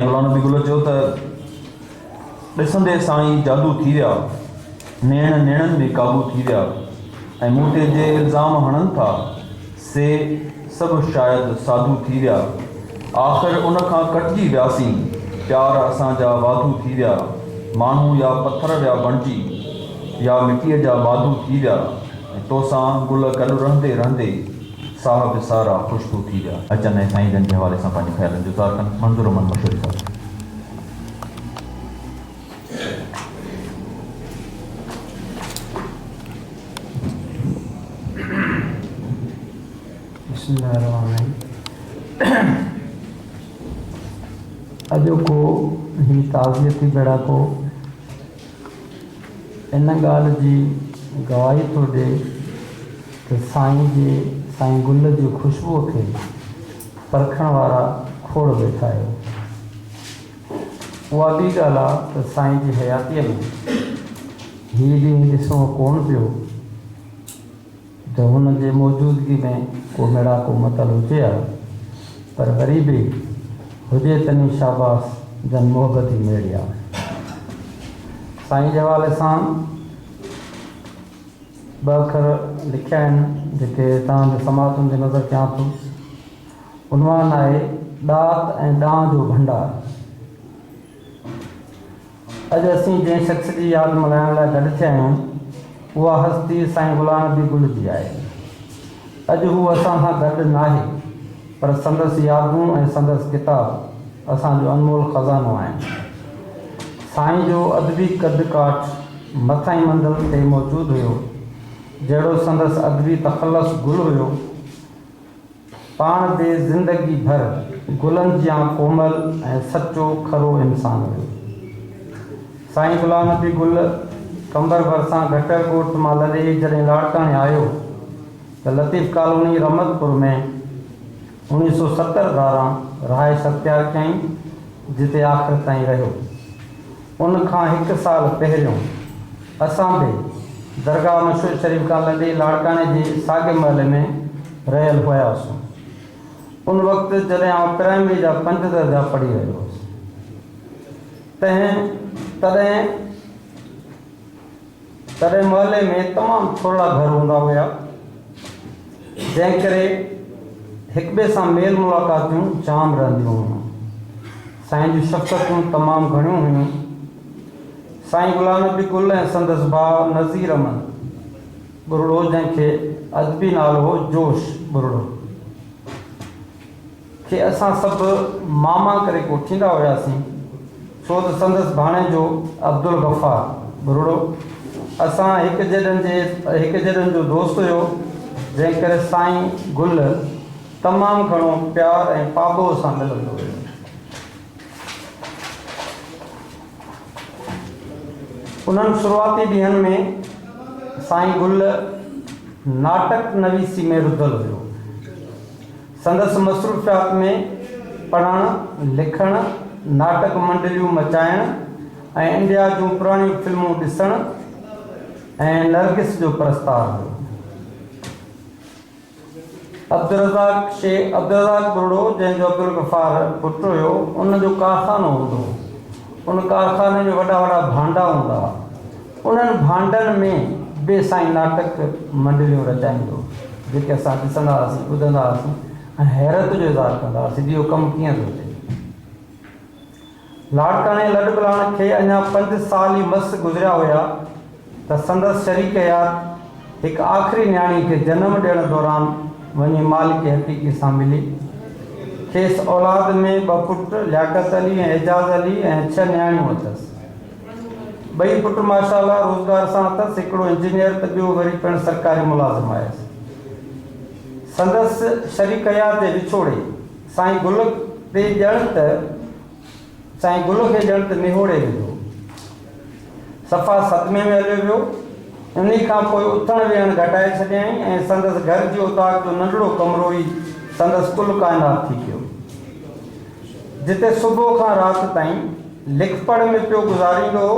मौलाना नबी गुल चयो त ॾिसंदे साईं जादू थी विया, नेणनि में काबू थी विया ऐं मूं ते जे इल्ज़ाम हणनि था से सभु शायदि साधू थी विया। आख़िर उन खां कटिजी वियासीं, प्यार असांजा वाधू थी विया। माण्हू या पथर विया बणिजी या मिटीअ जा माधू थी विया ऐं तोसां गुल गॾु रहंदे रहंदे साह विसारा ख़ुशबू थी विया। अचनि ऐं साईं जन जे हवाले सां पंहिंजे ख़्यालनि जो इज़हार कनि। मंज़ूर अहमद मशहूरी साहब। अॼोको ही ताज़ियती बेड़ा को इन ॻाल्हि जी गवाही थो ॾिए त साईं गुल जी ख़ुशबूअ खे परखण वारा खोड़ वेठा आहियो। उहा ॿी ॻाल्हि आहे त साईं जी हयातीअ में हीउ ॾींहुं ॾिसणो कोन पियो त हुन जे मौजूदगी में को मेड़ाको मतल हुजे हा, पर वरी बि हुजे तनी शाबाश जन मोहबती मेड़ी आहे। साईं जे हवाले सां ॿ अखर लिखिया आहिनि जेके तव्हांजे समातुनि जी नज़र कयां थो। उनवान आहे ॾात ऐं ॾांहुं जो भंडार। अॼु असीं जंहिं शख़्स जी यादि मल्हाइण लाइ गॾु थिया आहियूं उहा हस्ती साईं गुलाम नबी गुल जी आहे। अॼु हू असां सां गॾु नाहे, पर संदसि यादूं ऐं संदसि किताब असांजो अनमोल ख़ज़ानो आहिनि। साईं जो अदबी कद काठ मथां ई मंज़िल ते मौजूदु हुयो, जहिड़ो संदसि अदबी तख़ल्लुस गुल हुयो। पाण बि ज़िंदगी भर गुलनि जा कोमल ऐं सचो खरो इंसानु हुयो। साईं गुलाम नबी गुल कंबर भरिसां घटर ॻोठ मां लॾे जॾहिं लाड़काणे आयो त लतीफ़ कॉलोनी रमतपुर में 1970 धारा रहाइश अख़्तियार कयईं, जिते आख़िर ताईं रहियो। उन खां 1 साल पहिरियों असां बि दरगाह मशहूर शरीफ़ खां लॾे लाड़काणे जे साॻे महल में रहियल हुआसीं। उन वक़्तु जॾहिं आउं प्राइमरी जा 5 दर्जा पढ़ी रहियो हुउसि, तॾहिं महले में तमामु थोरा घर हूंदा हुआ, जंहिं करे हिक ॿिए सां मेल मुलाक़ातूं जाम रहंदियूं हुयूं। साईं जूं शफ़क़तूं तमामु घणियूं हुयूं। साईं गुलाम नबी गुल ऐं संदसि भाउ नज़ीर अहमद बुरड़ो, जंहिंखे अदबी नालो हो जोश बुरड़ो, खे असां सभु मामा करे कोठींदा हुआसीं, छो त संदसि भाणे जो अब्दुल गफ़ार बुरड़ो असां हिक जहिड़नि जो दोस्त हुयो, जंहिं करे साईं गुल तमामु घणो प्यार ऐं पाबो सां मिलंदो हुयो। उन्हनि शुरूआती ॾींहंनि में साईं गुल नाटक नवीसी में रुधल हुयो। संदसि मसरूफ़ियात में पढ़णु, लिखणु, नाटक मंडलियूं मचाइणु ऐं इंडिया जूं पुराणियूं फिल्मूं ॾिसणु ऐं नरगिस जो प्रस्ताव हुयो। अब्दुर्रज़ाक बुरड़ो, जंहिंजो अब्दुल गफ़ार पुटु हुयो, उनजो कारखानो हूंदो हो। उन कारखाने में वॾा वॾा भांडा हूंदा हुआ। उन्हनि भांडनि में बि साईं नाटक मंडलियूं रचाईंदो, जेके असां ॾिसंदा हुआसीं, ॿुधंदा हुआसीं ऐं हैरत जो इज़हार कंदा हुआसीं कि इहो कमु कीअं थो थिए। लाड़काणे लॾ खे अञा 5 साल ई मस गुज़रिया हुया त संदसि शरीक यार हिकु आख़िरी न्याणी खे जनमु ॾियण दौरान वञी मालिक हक़ीक़ी सां मिली। खेसि औलाद में 2 पुट लियाकत अली ऐं एजाज़ अली ऐं 6 न्याणियूं अथसि। 2 पुट माशाअल्लाह रोज़गार सां अथसि, हिकिड़ो इंजीनियर त ॿियो वरी पिणु सरकारी मुलाज़िम आयसि। संदसि शरीक यार जे विछोड़े साईं गुल खे ॼण त निहोड़े विधो, सफ़ा सदमे में हलियो वियो। उन खां पोइ उथण वेहण घटाए छॾियईं ऐं संदसि घर जी उताक जो नंढड़ो कमिरो ई संदसि कुल काइनात थी पियो, जिते सुबुह खां राति ताईं लिख पढ़ में पियो गुज़ारींदो हो।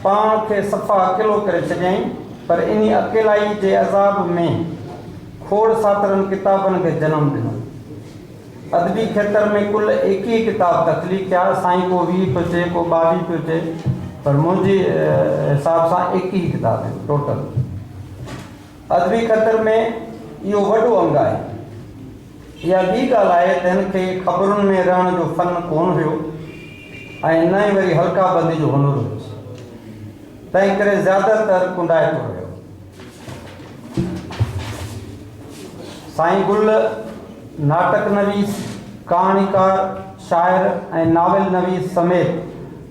पाण खे सफ़ा अकेलो करे छॾियईं, पर इन अकेलाई जे अज़ाब में खोड़ सातरनि किताबनि खे जनमु ॾिनो। अदबी खेत्र में कुल 21 किताब तख्लीक़ किया। साईं को 20 पियो चए, को 22 पियो चए, पर मुंहिंजे हिसाब सां 21 किताब आहिनि टोटल। अदबी खेत्र में इहो वॾो अंग आहे। इहा ॿी ॻाल्हि आहे त हिन खे ख़बरुनि में रहण जो फ़न कोन हुयो ऐं न ई वरी हल्का बंदी जो हुनुरु हुयुसि, तंहिं करे ज़्यादातर कुंडाइतो रहियो। साईं गुल नाटक नवीस, कहाणीकार, शाइर ऐं नाविल नवीस समेत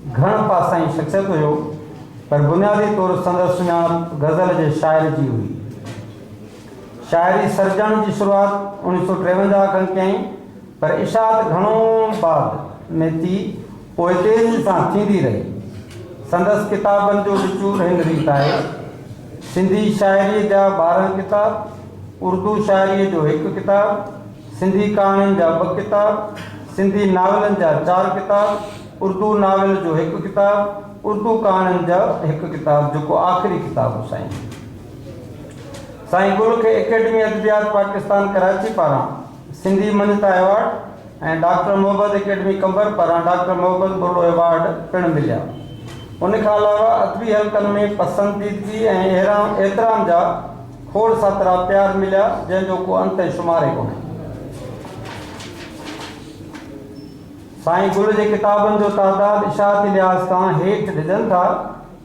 घणनि पासाई शख़्सियत हुयो, पर बुनियादी तौरु संदसि सुञाणप गज़ल जे शाइर जी हुई। शाइरी सर्जण जी शुरूआति 1953 खां कयईं, पर इशात घणो बाद में थी, पोइ तेज़ी सां थींदी रही। संदसि किताबनि जो विचूर हिन रीति आहे: सिंधी शाइरीअ जा 12 किताब, उर्दू शाइरीअ जो 1 किताब, सिंधी कहाणियुनि जा 2 किताब, सिंधी नावलनि जा 4 किताब, उर्दू नावल जो 1 किताब, उर्दू कहाणियुनि जा 1 किताब, जेको आख़िरी किताब हो साईं। साईं गुल खे एकेडमी अदबियात पाकिस्तान कराची पारां सिंधी मञता अवॉर्ड ऐं डॉक्टर मोहम्मद एकेडमी कंबर पारां डॉक्टर मोहम्मद बुर्रो अवॉर्ड पिणु मिलिया। उन खां अलावा अदबी हल्कनि में पसंदीदगी ऐं एतिराम जा खोड़ सातरा प्यार मिलिया, जंहिंजो को अंत शुमारे कोन्हे। साईं गुल जे किताबनि जो तादाद इशाअती लिहाज़ खां हेठि ॾिजनि था,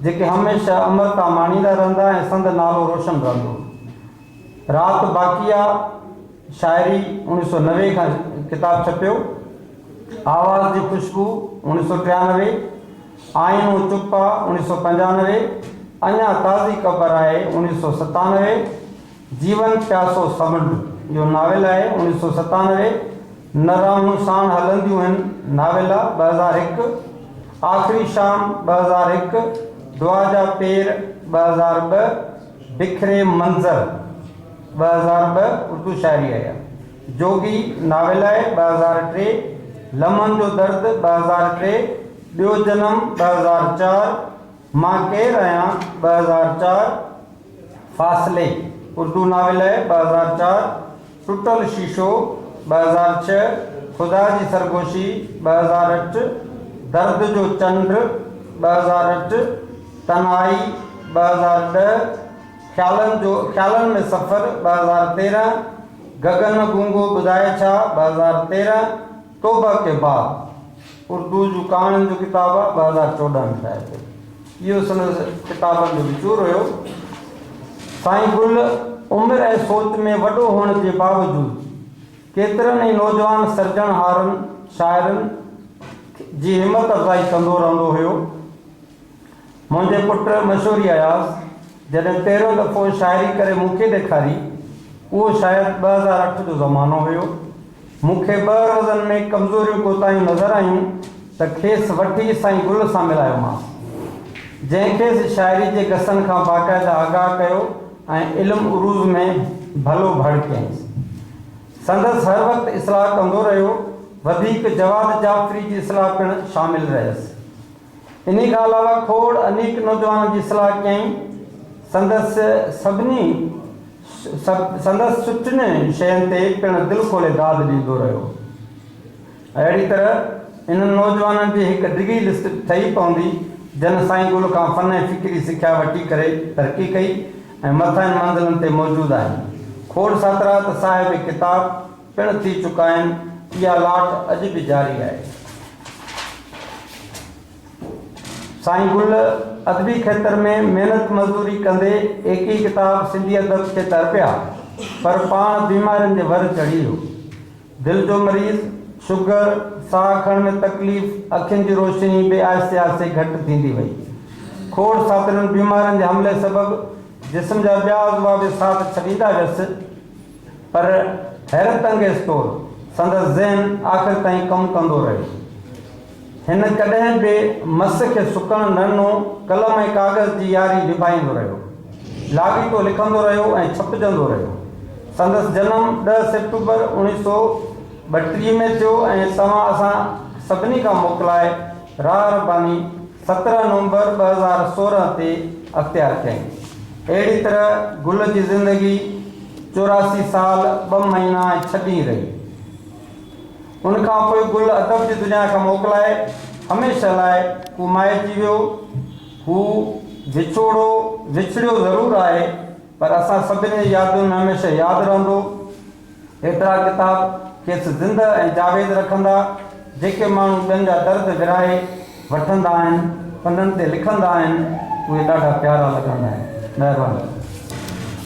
जेके हमेशह अमरता माणींदा रहंदा ऐं संद नालो रोशन रहंदो। रात बाक़िया शाइरी 1990 खां किताब छपियो। आवाज़ जी खुशबू 1993, आईनो चुप्पा 1995, अञा ताज़ी क़बर आहे 1997, जीवन प्यासो समुंड इहो नावेल आहे 1997, नराहूं साण हलंदियूं आहिनि नावेल 2001, आख़िरी शाम 2001, दुआ जा पेर 2002, बिखरे मंज़र 2002 उर्दू शाइरी आहे। जोगी नावेल आहे 2003, लम्हनि जो दर्द 2003, ॿियो जनम 2004, मां केरु आहियां 2004, फ़ासिले उर्दू नावेल आहे 2004, टुटल शीशो 2006, ख़ुदा जी सरगोशी 2008, दर्द जो चंड 2008, तनाई 2010, ख़्यालनि में सफ़र 2013, गगन गूंगो ॿुधाए छा 2013, तौबा के बाद उर्दू जूं कहाणियुनि जो किताब आहे 2014 में ठाहे। इहो संदसि किताबनि जो विचूर हुयो। साईं गुल उमिरि ऐं सोच में वॾो हुअण जे बावजूदि केतिरनि ई नौजवान सर्जनहारनि शाइरनि जी हिमत अफ़ज़ाई कंदो रहंदो हुयो। मुंहिंजे पुट मशहूरी अयाज़ जॾहिं पहिरियों दफ़ो शाइरी करे मूंखे ॾेखारी, उहो शायदि 2008 जो ज़मानो हुयो। मूंखे 2 रोज़नि में कमज़ोरियूं कोताहियूं नज़र आयूं त खेसि वठी साईं गुल सां मिलायोमांसि, जंहिंखेसि शाइरी जे गसनि खां बाक़ाइदा आगाह कयो ऐं इल्मु उरूज़ में भलो भड़ कयईंसि। संदसि हर वक़्तु इस्लाह कंदो रहियो, वधीक जवाद जाफ़री जी इस्लाह पिणु शामिल रहियसि। इन खां अलावा खोड़ अनेक नौजवाननि जी इस्लाह कयईं। संदसि सुठियुनि शयुनि ते पिणु दिलि खोले दाद ॾींदो रहियो। अहिड़ी तरह इन्हनि नौजवाननि जी हिकु डिघी लिस्ट ठही पवंदी, जन साईं गुल खां फ़न ऐं फ़िक्री सिख्या वठी करे तरक़ी कई ऐं मथां मंज़िलनि ते मौजूदु आहिनि। खोड़ सातरा त साहिब किताब पिणु थी चुका आहिनि। इहा लाट अॼु बि जारी आहे। साईं गुल अदबी खेत्र में महिनत मज़दूरी कंदे 21 किताब सिंधी अदब खे तरपिया, पर पाण बीमारियुनि जे वर चढ़ी वियो। दिलि जो मरीज़, शुगर, साह खणण में तकलीफ़, अखियुनि जी रोशनी बि आहिस्ते आहिस्ते घटि थींदी वई। खोड़ सातरनि बीमारियुनि जे हमले सबबि जिस्म जा ॿिया उज़वा बि साथ छॾींदा वियसि, पर हैरत अंगेज़ तौरु संदसि ज़हन आख़िर ताईं कमु कंदो रहियो। हिन कॾहिं बि मस खे सुकण न ॾिनो, कलम ऐं कागज़ जी यारी निभाईंदो रहियो, लाॻीतो लिखंदो रहियो ऐं छपजंदो रहियो। संदसि जनम 10 सेप्टेम्बर 1932 में थियो ऐं तव्हां असां सभिनी खां मोकिलाए राह रबानी 17 नवंबर 2016 ते अख़्तियार कयईं। अहिड़ी तरह गुल जी ज़िंदगी 84 साल 2 महीना ऐं 6 ॾींहं रही। उनखां पोइ गुल अदब जी दुनिया खां मोकिलाए हमेशह लाइ हू माइजी वियो। हू विछड़ियो ज़रूरु आहे पर असां सभिनी जी यादुनि में हमेशह यादि रहंदो। एतिरा किताब खेसि ज़िंदह ऐं जावेद रखंदा जेके माण्हू ॿियनि जा दर्द विराए वठंदा आहिनि, पननि ते लिखंदा आहिनि, उहे ॾाढा प्यारा लॻंदा आहिनि। महिरबानी।